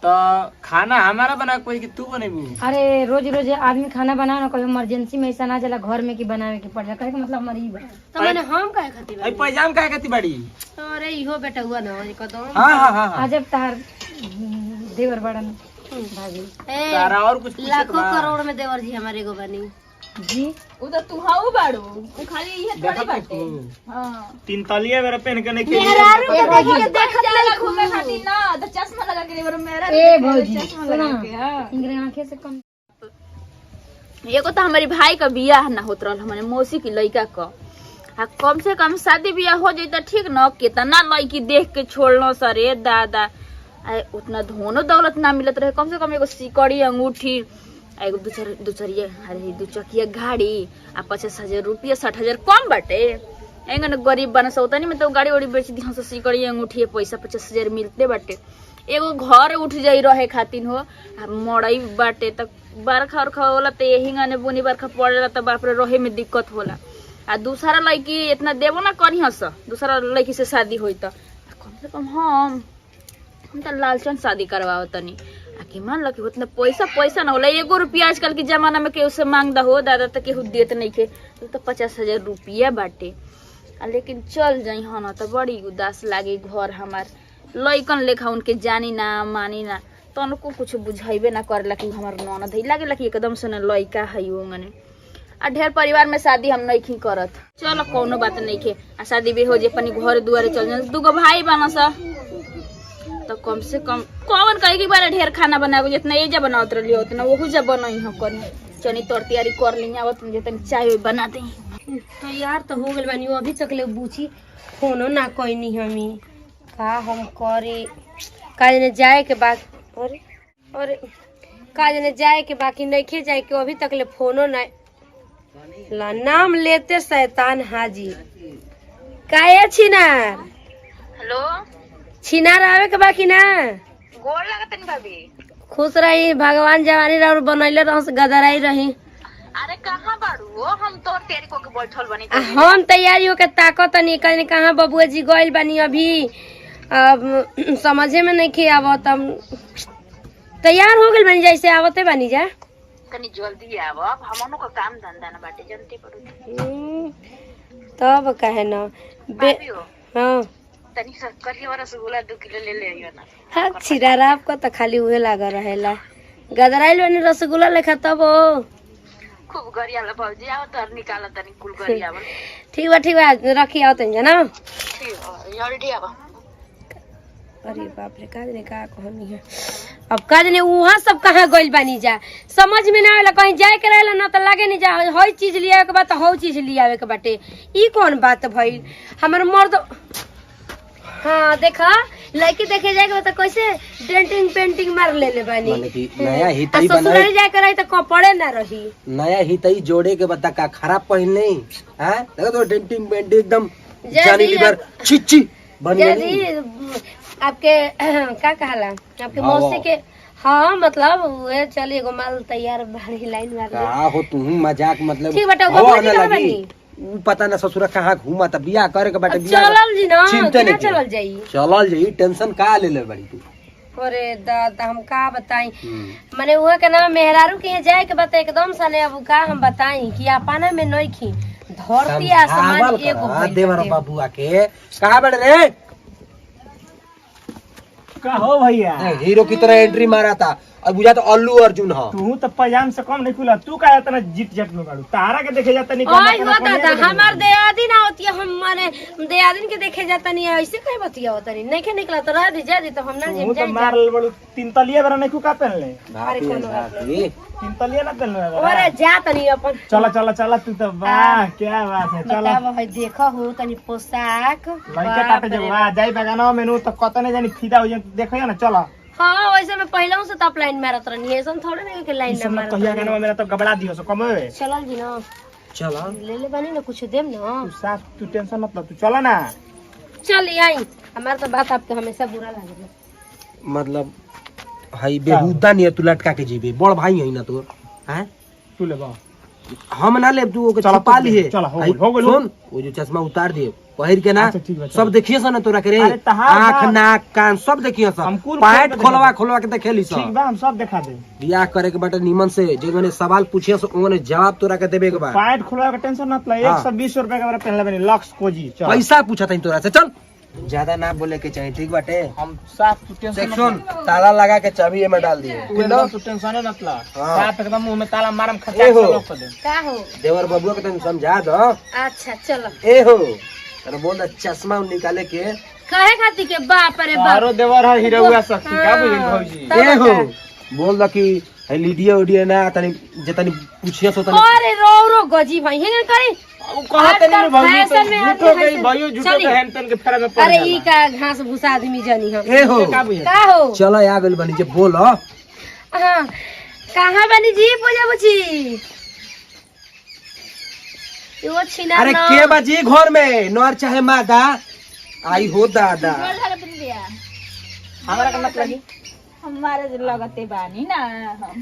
तो खाना हमारा बना कोई कि तू बनेबू? अरे रोज रोज आदमी खाना बनाओ ना, कभी इमरजेंसी में ऐसा ना चला घर में कि बनावे के पड़ जाए, कहे मतलब हमारी ई बा तो मैंने हम काहे खाती अई पैजाम काहे खाती बाड़ी? अरे इहो बेटा हुआ ना कदम हां अजब तार देवर बड़न भाभी तारा और कुछ पूछे लाखों करोड़ में देवर जी हमारे को बनी जी। उ तो तू हाउ बाड़ू उ खाली ये थोड़ी बाटे। हां तीन तलिया मेरा पहन के नहीं मेहरारू के देख जाला घूमे खातिर ना तो चश्मा लगा के रे मेरा ए भौजी चश्मा लगा के। हां इंगरे आंखें से कम एगो तो हमारी भाई का बियाह ना होत रहल, हमारे मौसी की लड़का का आ कम से कम शादी बियाह हो जाई त ठीक न, कितना लड़की देख के छोड़लो सरे दादा। उतना धोनो दौलत ना मिलत रहे, कम से कम एगो सिकड़ी अंगूठी एगो दूसरिया अरे दू चकिया गाड़ी आ 50,000 रुपया 60,000 कम बाटे। एंगन गरीब बना सौतनी में तो गाड़ी वाड़ी बेच दी हम सिकड़ी अंगूठी पैसा 50,000 मिलते बाटे। एगो घर उठ जाई रहे खातिर हो मड़ई बाटे तक बरखा उरखा होला तो यही गाने बुनी बरखा पड़ेला तो बाप रे रहे में दिक्कत होला। आ दूसरा लड़की इतना देबो ना करी हस, दूसरा लड़की से शादी होई तो कम से कम हम तो लालचन शादी करवाओ तनी आके मान लो कि उतना पैसा ना होला। एगो रुपया आजकल के जमाना में केहू से मांग दहो दादा तो केहू देत नहीं के, तो 50,000 रुपया बाटे। लेकिन चल जाई हाँ ना तो बड़ी उदास लागे घर हमार लइकन लेखा उनके जानी ना मानी ना तो उनको कुछ बुझाइबे ना करेला कि हमार ननद है लागेला कि एकदम से ना लइका है ओंगने। आ ढेर परिवार में शादी हम नहीं करत, चलो कोनो बात नहीं के आ शादी भी हो जे अपनी घर दुआरे चल जाए। दूगो भाई बना सा तो कम से कम कौन कहे कि बार ढेर खाना बनावे जितना एजा बनावत रही उतना वहू जब बनाई हम करी चनी तोर तैयारी कर ली आवत जितनी चाय बना दे। तो यार तो हो गइल बानी अभी तक ले बूची फोनो ना कोई हमी का हम करे काज ने जाए के बाद अरे काज ने जाए के बाकी नहीं जाए के अभी तक ले फोनो ना ला नाम लेते शैतान हाजी काहे छिनार हेलो छिनार आवे के बाकी ना गोड़ लागत नहीं भाभी। खुश रही भगवान जवानी और बनैले रह गदराई रही। अरे कहाँ बाड़ू हम तोर तैयारी को के बैठल बनी हम तैयारी होके ताकत नहीं कहीं कहाँ बबुआ जी गइल बानी अभी समझे में नहीं खे आवत तैयार हो गइल बानी जैसे आवते बानी जा तनी जल्दी आव हमनो का काम धंधा ना बाटे जनते पड़ू तब कहे ना हाँ तनी करिया वाला रसगुल्ला 2 किलो ले ले आइयो ना। हाँ छिरारा आपको तो खाली उहे लगा रहेला गदराइल बानी रसगुल्ला लेखा तब हो खूब गरिया ला भौजी आओ तर निकाल तनी कुल गरिया ठीक बा रखी आओ तनी ना जल्दी आव। अरे बाप रे काज ने का कहनी है अब काज ने वहाँ सब कहाँ गइल बानी जा समझ में ना आवेला कहीं जाए के रहेला ना तो लागे नहीं जा हई चीज लिया के बात हई चीज लियावे के बाटे ई कौन बात भइल हमर मर्द। हाँ देखा लड़की देखे जाए के बात कैसे डेंटिंग पेंटिंग मार ले बानी नया ही तई ससुराल जाए के रही तो कपड़े ना रही नया ही तई जोड़े के बता का खराब पहन नहीं हैं देखो तो डेंटिंग पेंटिंग एकदम जानी लीवर चिच्ची बन गई आपके क्या कहला आपके मौसी के हाँ मतलब वो चलिए एगो माल तैयार बाड़ी लाइन मार का हो तू मजाक मतलब ठीक बेटा वो लगी पता ना ससुरा कहाँ घूमा था बियाह करे के बाटे चलल जी ना किना चलल जाई टेंशन का ले ले बड़ी तू। अरे दादा हम का बताई माने वो के ना मेहरारू के यहाँ जाए के बात एकदम सने अब का हम बताई कि अपना में नहीं खी धरती आसमान एगो देवर बाबुआ के कहा बड़े रे का हो भैया हीरो की तरह एंट्री मारा था अब बुझा तो अल्लू अर्जुन हो तू तो पजाम से कम नहीं खुला तू का इतना जीत जट में बाड़ू तारा के देखे जाता नहीं ओए हो दादा हमार दयादी ना होती है हम माने दयादिन के देखे जाता नहीं ऐसे कहीं बतिया होता नहीं के निकला तो रह दी जा दी तो हम ना तू तो मार बड़ू 3 तलिया बरा नहीं का पहन ले अरे कोनो बात नहीं 3 तलिया ना पहन ले अरे जा तनी अपन चला तू तो वाह क्या बात है चला बताओ भाई देखो हो तनी पोशाक लड़के काटे जब वाह जाई बगानो मेनू तो कतने जानी फिदा हो जाए देखो ना चला। हाँ वैसे मैं पहले से तो लाइन मारत रहनी ऐसा थोड़े नहीं कि लाइन ना मारत कहिया गाना मेरा तो गबड़ा दियो सो कम है चलल जी ना चला ले बानी ना कुछ देम ना तू साफ तू टेंशन मत ले तू चला ना चल आई हमार तो बात आपके हमेशा बुरा लागेला मतलब हई बेहुदा नहीं तू लटका के जीबे बड़ भाई है ना तोर हैं तू ले बा हम ना ले तू ओके छुपा लिए चला हो गइल सुन वो जो चश्मा उतार दिए पहिर के ना अच्छा, ठीक बा, सब देखिए सन तोरा के रे अरे तहार आँख बात। नाक कान सब देखिए हम सन कुल पैंट खोल के खोलवा के देखेली ठीक सब बा हम सब दिखा दे। बियाह करे के बाटे निमन से जो मैंने सवाल पूछे ओने जवाब तोरा के देबे के बा पैंट खुलवा के टेंशन मत ले। हाँ। 120 रुपए का पहले बनी लक्स कोजी चल। पैसा पूछा था तोरा से चल ज्यादा ना बोले के चाहिए ठीक बाटे हम साफ टेंशन देख सुन ताला लगा के चाबी में डाल दिए तू एकदम तू टेंशन मत ला। हाँ। साफ एकदम मुंह में ताला मारम ए खचा हो। के दे। का हो देवर बबुआ के तनी समझा दो अच्छा चलो ए हो अरे बोल दा चश्मा निकाले के कहे खाती के बाप रे बाप तारो देवर है हीरोआ शक्ति का बुझल भौजी। तब ए हो का? बोल दा कि है लीडिया उडिया ना तनी जे तनी पूछिए सो तनी अरे रो रो गजी भाई हेंगन करी अब कहत नहीं भौजी फैशन में झूठो आदमी गई फैशन- भाइयों झूठो चली। के हेन तेन के फेरा में पड़ अरे जाला। ई का घास भूसा आदमी जानी हम ए हो का बुझल का हो चलो आ गइल बनी जे बोल हाँ कहाँ बनी जी पूजा बुची यो छिना अरे न। के बाजी घर में नर चाहे मादा आई हो दादा हमरा के मत लगी। हमारे जो लगते बानी ना हम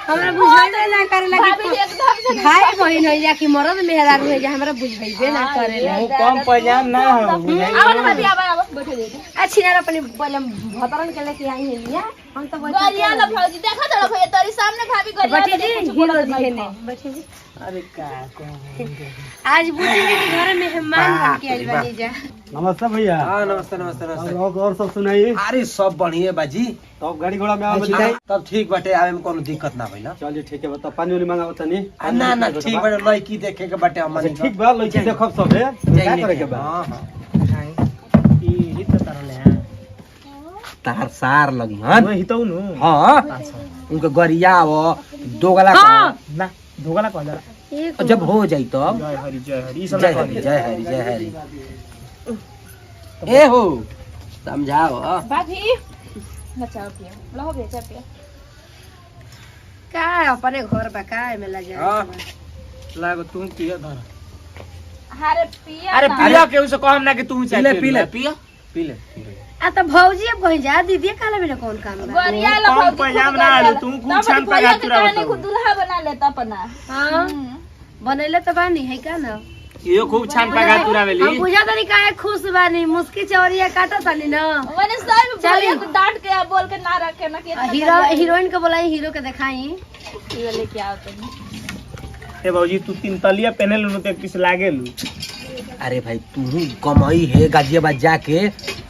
हमरा बुझाइबे ना करे भाभी जी लगी एकदम से भाई बहन हो जा कि मरद मेहरारू हो जा हमरा बुझाइबे ना करे मुंह कम पैजाम ना हो आओ ना भाभी आओ बैठे दे अच्छी ना अपने बोले भतरन के लेके आई है लिया हम तो बैठे गरिया ला भौजी देखा तो भैया तेरे सामने भाभी गरिया बैठी जी हीरो जी ने बैठी जी अरे का कहूं। आज बुझी के घर में मेहमान बन के आई बनी जा नमस्ते भैया। हाँ नमस्ते नमस्ते नमस्ते और सब सुनाइए। अरे सब बढ़िया बाजी तो गाड़ी घोड़ा में आवे अच्छा, तब ठीक बाटे आवे में कोनो दिक्कत ना भइल चलिए ठीक है बता पानी वानी मंगाओ तनी। ना ना ठीक बाटे लड़की देखे के बाटे हमनी अच्छा, ठीक बा लइके देखब सब है क्या करे के बा। हां हां ई हित तरले हैं। तार सार लगी हन मैं हितौ नु। हां उनके गरिया वो दोगला हाँ। का ना धोगला कह जरा। एक जब हो जाई तब जय हरि ई सब जय ना हरि कह। जय हरि जय हरि ए हो समझाओ भाभी बचाओ पियो लो बेचा पियो का अपने घर बा का में ला जा हां लागो तू पियो धर अरे पिया अरे ना। पिया के उसे कहम ना कि तू पी ले चाहे पियो पी ले आ तो भौजी अब कहीं जा दीदी काला में कौन काम बा गरिया ला कम भौजी पैजाम खूब ना गरिया आलू, ला। तू खूब तब छान भैया पका के तुरा कहानी बताओ। खुद दुल्हा बना लेता अपना हां बनैले तो बानी है का ना यो खूब छान पका तुरा हम वेली। बुझा तनी काहे खुश बानी मुस्की चौरिया काटा तनी ना मैंने सब चली। भैया को डांट के आ, बोल के ना रखे ना कि हीरो हीरोइन को बोलाई हीरो के दिखाई ये लेके आओ तुम ए भौजी तू तीन तलिया पहने लनु ते किस लागेलू। अरे भाई तू कमाई है गाजियाबाद जाके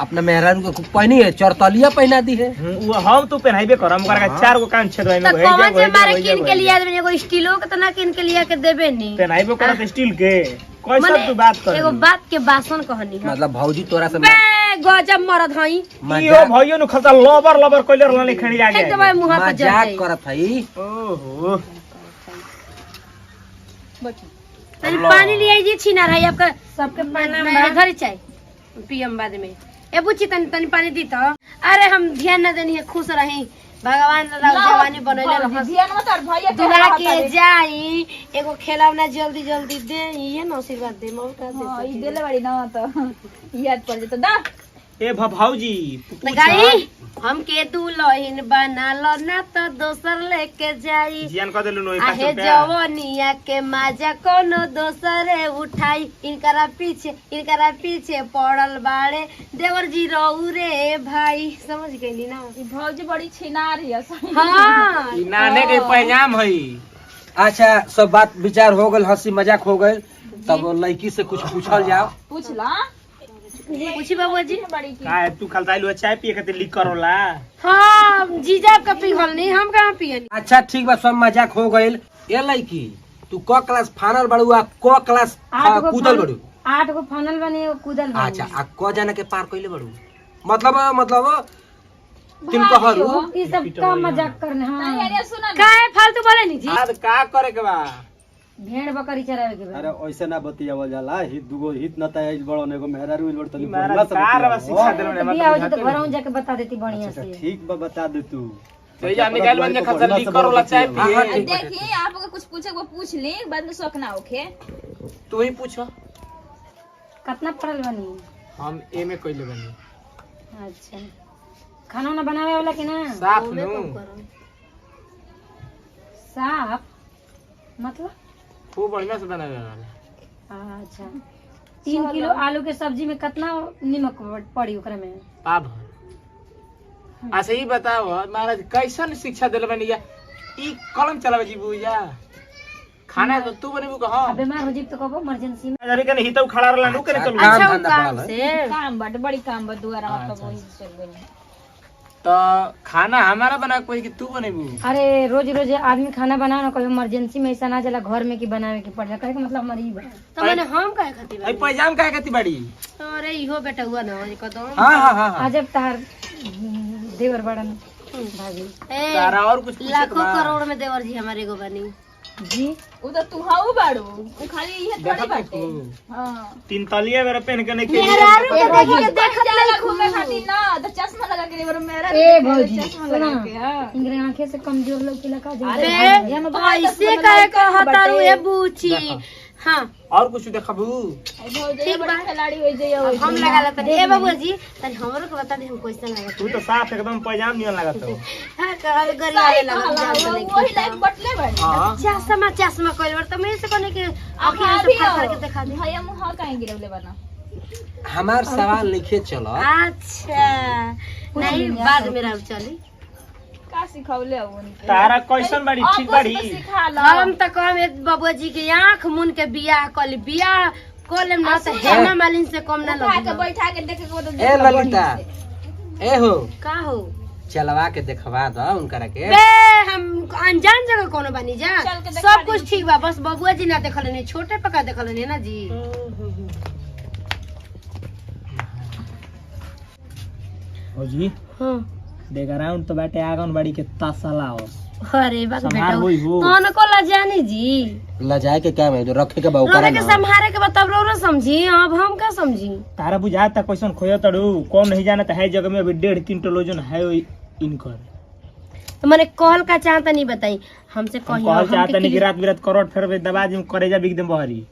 अपना मेहरारू को पहनी है चरतलिया पहना दी है वो हम तो पहनाइबे करम ओकरा के चार गो कान छेदवाई में तो होई कौन से मारे जा किन के लिए आदमी एगो स्टीलो के तो ना किन के लिए के देबे नी पहनाइबे करत स्टील के कोई मने सब तू बात कर। एगो बात के बासन कहनी है मतलब भौजी तोरा से बे गजब मरद हई यो भइयो नु खता लबर लबर कइले रहले खणी आ एक तो गया। मुंह पे जल मजाक जाई करत हई ओहो तनी पानी ले आई जी छीना रही आपका सबके पानी घर चाय पीएम बाद में ए बुच्ची तनी तनी पानी दी तो अरे हम ध्यान न देनी है खुश रही भगवान राव जवानी बनैले रहस ध्यान मत और भैया के दूल्हा रहता के रे। जाई एगो खिलौना जल्दी जल्दी दे ये न आशीर्वाद दे मौका का हाँ, दे ई देले बाड़ी ना तो याद पड़ जेतो दा ए भौजी तो गाई हम के दुल्हन बना लो ना तो दोसर लेके जाई जियान कह देलु नु आहे जवनिया के माजा कोनो दोसरे उठाई इनकरा पीछे पड़ल बाड़े देवर जी रहू रे भाई समझ गईली ना ई भौजी बड़ी छिनार है सही हाँ ई नाने के पैजाम हई। अच्छा सब बात विचार हो गल हंसी मजाक हो गल तब लड़की से कुछ पूछल जाओ पूछ ला पूछी बाबू जी बड़ी की का तू खलताइलु चाय पिए खातिर लिख करोला। हाँ जीजा का पिघल नहीं हम कहाँ पियनी अच्छा ठीक बा सब मजाक हो गइल ए लड़की तू क क्लास फाइनल बड़ू आ क क्लास कूदल बड़ू 8 गो फानल बने एगो कूदल बने अच्छा आ क जाना के पार कइले बड़ू मतलब तुम कहरू ई सब का मजाक करने हां नहीं अरे सुना ना काहे फालतू बोले नी जी आज का करे के बा। भेड़ बकरी चरावे के अरे बा ऐसे ना बतियावल जाला हित दुगो हित न ताई बड़ो ने एगो मेहरारू इल बड़ तनी मारा बोलला सब कार बा शिक्षा बतियावो। देलो ने बिया हो जी तो घरों जाके बता देती बढ़िया अच्छा, से ठीक बा बता दे तू तो जा निकाल बन जे खतर लिख करोला चाय हाँ, हाँ, पिए। ठीक बा, देखिए आप अगर कुछ पूछे वो पूछ ले बाद में शौक ना होखे तू ही पूछो। कितना पढ़ल बनी हम एमे कइले बनी अच्छा खाना वाना बनावे वाला कि ना साफ नु साफ मतलब खूब बढ़िया से बनावे वाला। अच्छा 3 किलो आलू के सब्जी में कितना नमक पड़ी ओकरा में? पाभ अच्छा ही बताओ महाराज कैसन शिक्षा दिल बनी या ई कलम चलावे जी बुया खाना तो तू बनेबू कह अब बीमार हो जी तो कबो इमरजेंसी में अरे कने हितौ खड़ा रहला नु करे चलू अच्छा धंधा काम पड़ल है। से काम बट बड़ी काम बट दुआरा मतलब वही चल गई। तो खाना हमारा बना कोई कि तू बनेबू अरे रोज रोज आदमी खाना बनाना कभी इमरजेंसी में ऐसा ना चला घर में की बनावे के पड़ कहे के मतलब मरीब है। तो मैंने हम काहे खातिर आई पैजाम काहे कती बड़ी अरे इहो बेटा हुआ ना कदम हाँ हाँ हाँ हाँ। अजब तार देवर बड़न भाभी ए तारा और कुछ पूछे लाखों करोड़ में देवर जी हमारे को बनी जी। उ तो तू हाउ बाड़ू उ खाली इहे थोड़ी बाटे। हां तीन तलिया मेरा पहन के नहीं खेली मेहरारू के देखी के देखत जाला घूमे खातिर ना तो चश्मा लगा के बरो मेरा ए भौजी चश्मा लगा के हां। इंगरे आंखें से कमजोर लोग के लगा जा अरे ऐसे काहे कहता रू ए बूची हां और कुछ देखबू भौजी बड़ा खिलाड़ी हो जाइए हम लगा लेते ए बाबू जी तनी हमरो को बता दे हम कैसे लगा तू तो साफ एकदम पैजाम नियन लागत हो हां कहल गरिया लगा जान नहीं वही लाइक बटले बाड़ी। हां चश्मा कोइल बार तो मैं से कोने के आंखें से फाड़ फाड़ के दिखा दे भैया मुंह काहे गिरवले बना। हमार सवाल लिखे चलो। अच्छा नहीं बाद में राव चली का सिखौले हो उनके तारा कैसन बड़ी ठीक बड़ी सिखा लो। हम तो कहमे बाबू जी के आंख मुन के बियाह कली बियाह कोलेम ना तो हेमा मालिन से कम ना उठा के लगी बैठा के देखे के तो ए ललिता ए हो का हो चलवा के देखवा दो उनकरा के। बे हम अनजान जगह कोनो बनी जा चल के देखा सब कुछ ठीक बा बस बबुआ जी ना देखल नहीं छोटे पका देखल नहीं ना जी ओ जी हां देख राउंड तो बाटे आंगनबाड़ी के तसला हो अरे बात बेटा संभाल होई हो। कौन को ला जानी जी लजाए के क्या है जो रखे के बाऊ रोरे करा के ना। संभारे के बताब रो समझी अब हम का समझी तारा बुझाता कैसन खोयो तड़ू कौन नहीं जाना है जगह में अभी 1.5 क्विंटल वजन है इनकर तो मैंने कॉल का चाहता नहीं बताई हमसे कही कहल चाहता नहीं कि रात बिरात करोड़ फेर दबा जी करेजा बिक दे बहरी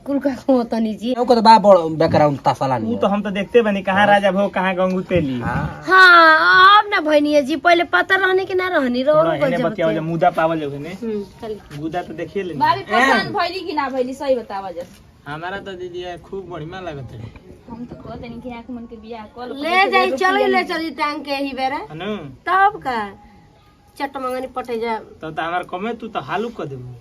कुल का होता नहीं जी को तो बा बैकग्राउंड तसला तू नहीं तो हम तो देखते बनी कहाँ राजा भो कहाँ गंगू तेली हाँ। हाँ अब ना भैनी जी पहले पता रहने की ना रहनी रो थोड़ा हेने बतिया जो मुदा पावल जो ने चल मुदा तो देखिए ले भाभी पसंद भइली कि ना भइली सही बतावा जा। हमारा तो दीदी खूब बढ़िया लगत है हम तो कहते नहीं कि आंख मन के बियाह कल ले जाई चल ले चली टांग के ही बेरा हनु तब का चट मंगनी पटे जा तो हमार कमे तू तो हालू कर देबू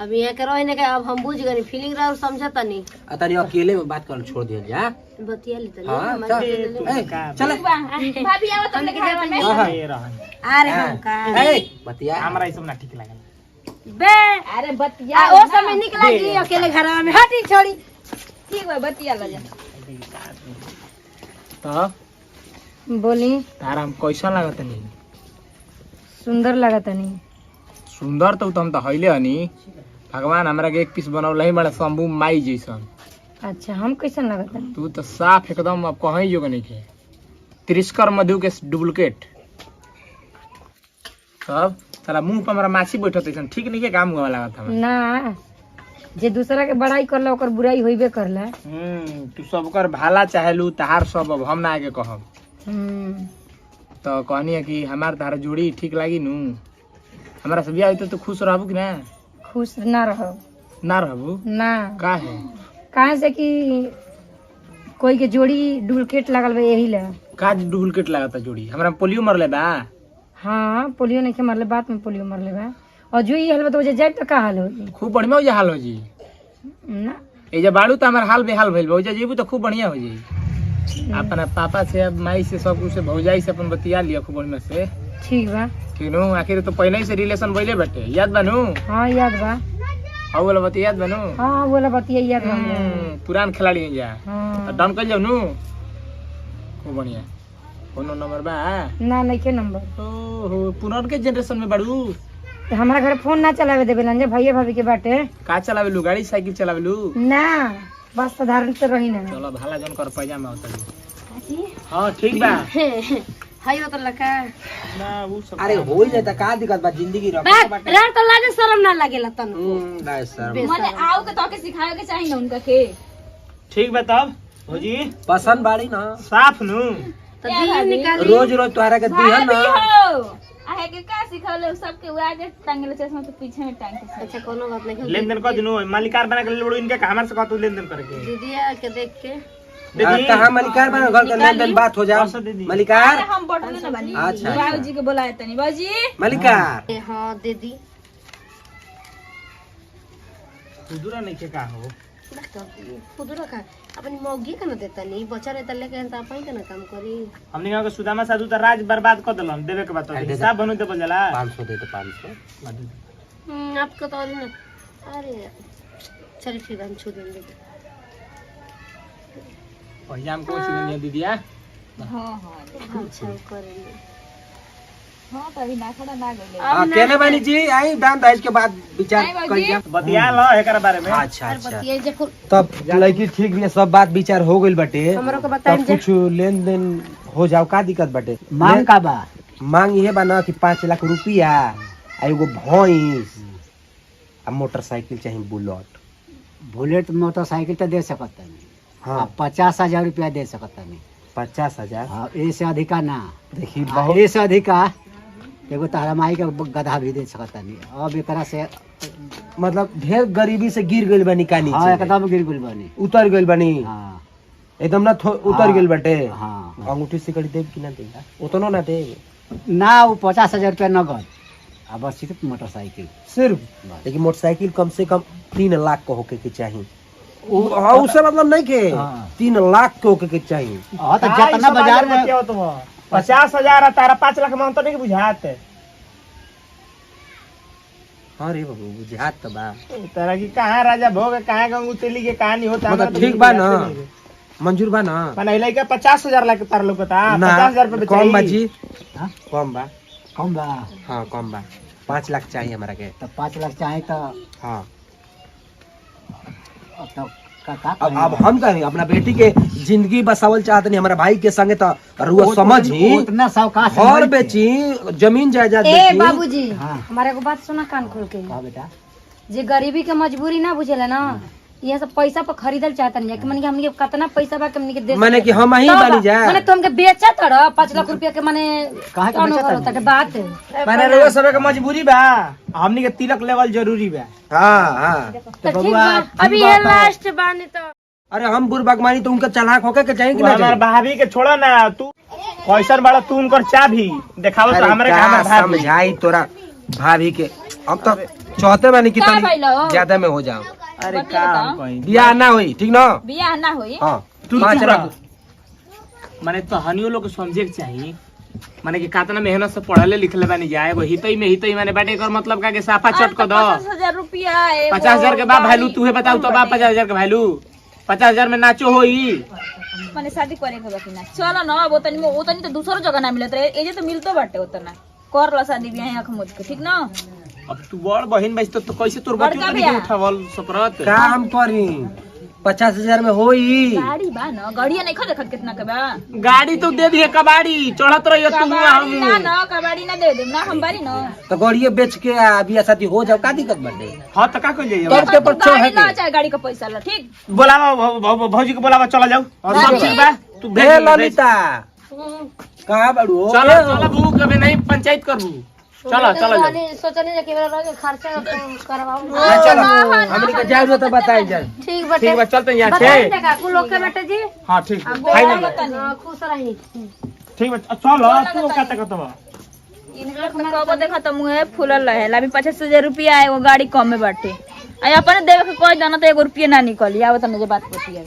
अब यहाँ के रहने के अब हम बुझ गए फीलिंग रहा समझता नहीं अतरी अकेले में बात कर छोड़ दिया जा। बतिया ली तो हाँ, नहीं, चल। दे दे ले। ए, चले भाभी आवा तुमने खावा में ये रहन अरे हम का ए, बतिया हमरा ई सब ना ठीक लागल बे अरे बतिया ओ समय निकला जी अकेले घर में हटी छोड़ी ठीक बा बतिया ला जा। तो बोली तारा हम कैसा लागत नहीं सुंदर लगा तनी। सुंदर तो हम तो हइले हनी भगवान हमरा के एक पीस बनौले ही बड़ा शंभू माई जैसन अच्छा हम कैसन लगा तनी? तू तो साफ एकदम अब कहीं जो नहीं के त्रिस्कर मधु के डुप्लीकेट सब साला मुंह पर हमरा माछी बैठत ऐसन ठीक नहीं के काम हुआ लागत हमरा ना जे दूसरा के बड़ाई करला ओकर बुराई होइबे करला। तू सबकर भाला चाहेलू तहार सब अब हम ना आगे कहब तो कहनी है कि हमार तार जोड़ी ठीक लागी नू हमारा से बियाह होई तो खुश रहबू कि ना खुश ना रहो ना रहबू ना का है काहे से कि कोई के जोड़ी डुप्लीकेट लगल बा यही ला। का डुप्लीकेट लागता जोड़ी हमरा में पोलियो मरले बा हाँ पोलियो नहीं के मरले बात में पोलियो मरले बा और जो ये हाल बा तो वजह जाए तो का हाल होगी खूब बढ़िया हो जा हाल हो जी ना एजा बाड़ू तो हमार हाल बेहाल भइल बा ओजा जेबू तो खूब बढ़िया हो जाई अपना पापा से अब माई से सब कुछ से भौजाई से अपन बतिया लिया खूब बढ़िया से ठीक बा कि नु आखिर तो पहले ही से रिलेशन भइले बाटे याद बा नु हाँ याद बा हाउ वाला बतिया याद बा नु हाँ बोला बतिया याद बा हमरा। पुरान खिलाड़ी हैं जा हाँ डन कर जाओ नु खूब बढ़िया कोनो नंबर बा ना नहीं के नंबर ओहो पुरान के जनरेशन में बाड़ू तो हमारा घर फोन ना चलावे देवे लंजे भैया भाभी के बाटे का चलावेलू गाड़ी साइकिल चलावेलू ना बस साधारण से रही ना। चलो भाला जन कर पैजामा होता हां ठीक बा हाय तो लका ना वो सब अरे हो ही जाता का दिक्कत बा जिंदगी रख बात रात तो लागे शर्म ना लागेला तनु ना सर मने आओ के तो के सिखावे के चाहिए ना उनका के ठीक बा तब भौजी पसंद बाड़ी ना साफ नु तो दियो निकाल रोज रोज तोहरा के दिहन ना भाभी हो आहे के का सिखले सबके वो आगे टांगले चश्मा तो पीछे में टांग के अच्छा कोनो बात नहीं लेन देन कर दिनु मालिकार बना के ले बड़ो इनके हमारे से कहतू लेन देन करके दीदिया के देख के कहाँ मलिकार बना घर का लेन देन बात हो जाए मलिकार हम बटले ना बनी अच्छा, बाबूजी के बुलाए तनी बाबूजी मलिकार हाँ दीदी खुदरा नहीं के का हो खुद रखा अपनी मौगी का ना देता नहीं बच्चा रहता लेके तो अपन के ना काम करी हमने कहा कि सुदामा साधु तो राज बर्बाद कर देलन देवे के बात अरे हिसाब बनू दे बोला 500 दे तो 500 आपको तो और ना अरे चल ठीक है हम छू देंगे पहिया हमको सुनिए दीदिया हां हां अच्छा करेंगे हां तभी ना खड़ा ना गइले केने बनी जी आई दान दहेज के बाद विचार करिए बतिया लो एकरा बारे में अच्छा अच्छा ये जे तब लड़की ठीक भी है, सब बात विचार हो गइल बाटे हमरो को बताइम तब कुछ लेन देन हो जाओ का दिक्कत बाटे मांग का बा मांग ये बा ना कि 5 लाख रुपया आ एगो भैंस आ मोटरसाइकिल चाहिए बुलेट बुलेट मोटरसाइकिल तो दे सकता नहीं हाँ 50,000 रुपया दे सकता नहीं 50,000 हाँ इससे अधिका ना देखी बहुत इससे अधिका एगो तारा माई के गधा भी दे सकता नहीं अब एकरा से मतलब ढेर गरीबी से गिर गइल बानी का हाँ नीचे एकदम गिर गुल बनी उतर गइल बानी हाँ एकदम ना उतर गइल बाटे हाँ अंगूठी से कड़ी देब कि ना देब उतनो ना देब ना वो 50,000 रुपया नगद अब बस सिर्फ मोटरसाइकिल सिर्फ लेकिन मोटरसाइकिल कम से कम 3 लाख का होके के चाहिए हाँ उससे मतलब नहीं के हाँ। 3 लाख के होके के चाहिए हाँ तो जितना बाजार में 50,000 तारा 5 लाख में अंतर नहीं बुझात हाँ रे बाबू बुझात तो बा तारा की कहां राजा भोग कहां गंगू तेली के कहानी होता मतलब ठीक बा ना मंजूर बा ना माने लइका 50,000 लाख तार लोकता ना 50,000 रुपए कम बा जी हाँ? कम बा कम बा हाँ कम बा 5 लाख चाहिए हमारा के तो 5 लाख चाहे तो हाँ तो का अब हम कहें अपना बेटी के जिंदगी बसावल चाहते नहीं हमारा भाई के संगे तो रुआ समझ ही उतना सावकाश घर बेची जमीन जायदाद ए बेची बाबूजी हाँ। हमारे को बात सुना कान खोल के हाँ बेटा जे गरीबी के मजबूरी ना बुझेला ना ये सब पैसा पर खरीदल चाहता नहीं कि मन के हमनी के कितना पैसा बा के हमनी के दे माने कि हम ही बनी जाए माने तुमके बेचा तड़ 5 लाख रुपया के माने कहाँ के कौन बेचा करो ताके बात माने रोज सबे के मजबूरी बा हमनी के तिलक लेवल जरूरी बा हाँ हाँ तो ठीक बा अभी ये लास्ट बानी तो अरे हम बुरबक मानी तो उनका चालाक होके के चाहिए कि ना हमार चाहिए? भाभी के छोड़ा ना तू कैसन बड़ा तू उनकर चाबी देखाओ तो अरे हमरे का का भाभी समझाई तोरा भाभी के अब तो चाहते बानी कि का तनी भइलो? ज्यादा में हो जाओ अरे का हम कहीं बियाह ना होई ठीक ना बियाह ना होई हाँ तू 5 चुप लाख रह। माने तो हनियो लोग के समझे के चाहिए माने कि कातना मेहनत से पढ़ले लिखले बानी जाए एगो हितई में हितई माने बाटे कर मतलब का के साफा चट कर दो 50,000 रुपया 50,000 के बा वैल्यू तू है बताऊ तो बा 50,000 के वैल्यू 50,000 में नाचो होई माने शादी करे के बाकी ना चलो ना अब ओतनी तो दूसरो जगह ना मिलत रहे एजे तो मिलतो बाटे ओतना कर लो शादी बियाह आंख मुझ के ठीक ना अब तू बड़ बहिन बस तो कैसे तोर बच्ची बड़का नहीं बियाह। उठावल सपरत काम करी 50,000 में होई गाड़ी बा ना गाड़िया नहीं खा देखत कितना के बा गाड़ी तो दे दिए कबाड़ी चढ़त रहियो तू कबाड़ी ना हम ना कबाड़ी ना दे देम ना हम बारी ना तो गाड़िए बेच के बियाह शादी हो जाओ का दिक्कत बाटे हां तो का कइल जाइए तब के पर छोड़ गाड़ी है ला के चाहे गाड़ी का पैसा ला ठीक बोलावा भौजी को बोलावा चला जाओ और सब ठीक बा तू भेज हे भेज। ललिता कहाँ बाड़ू चलो चलो बहू कभी नहीं पंचायत करबू चलो चलो जाओ सोचने के बेरा रह खर्चा करवाऊ हाँ, चलो हमनी के जाए तो बताई जाए ठीक बटे ठीक बा चलते हैं यहाँ बताई से देखा कुल लोग के बेटे जी हाँ ठीक फाइनल बा। खुश रही ठीक बा चलो तू कहते कहते बा इनका तो कबो देखा तो मुंह फूलल रहे अभी 50,000 रुपया एगो गाड़ी कम में बाटे आ अपने देवे के कोई जाना तो 1 रुपया ना निकली आवत ना जे बात पती है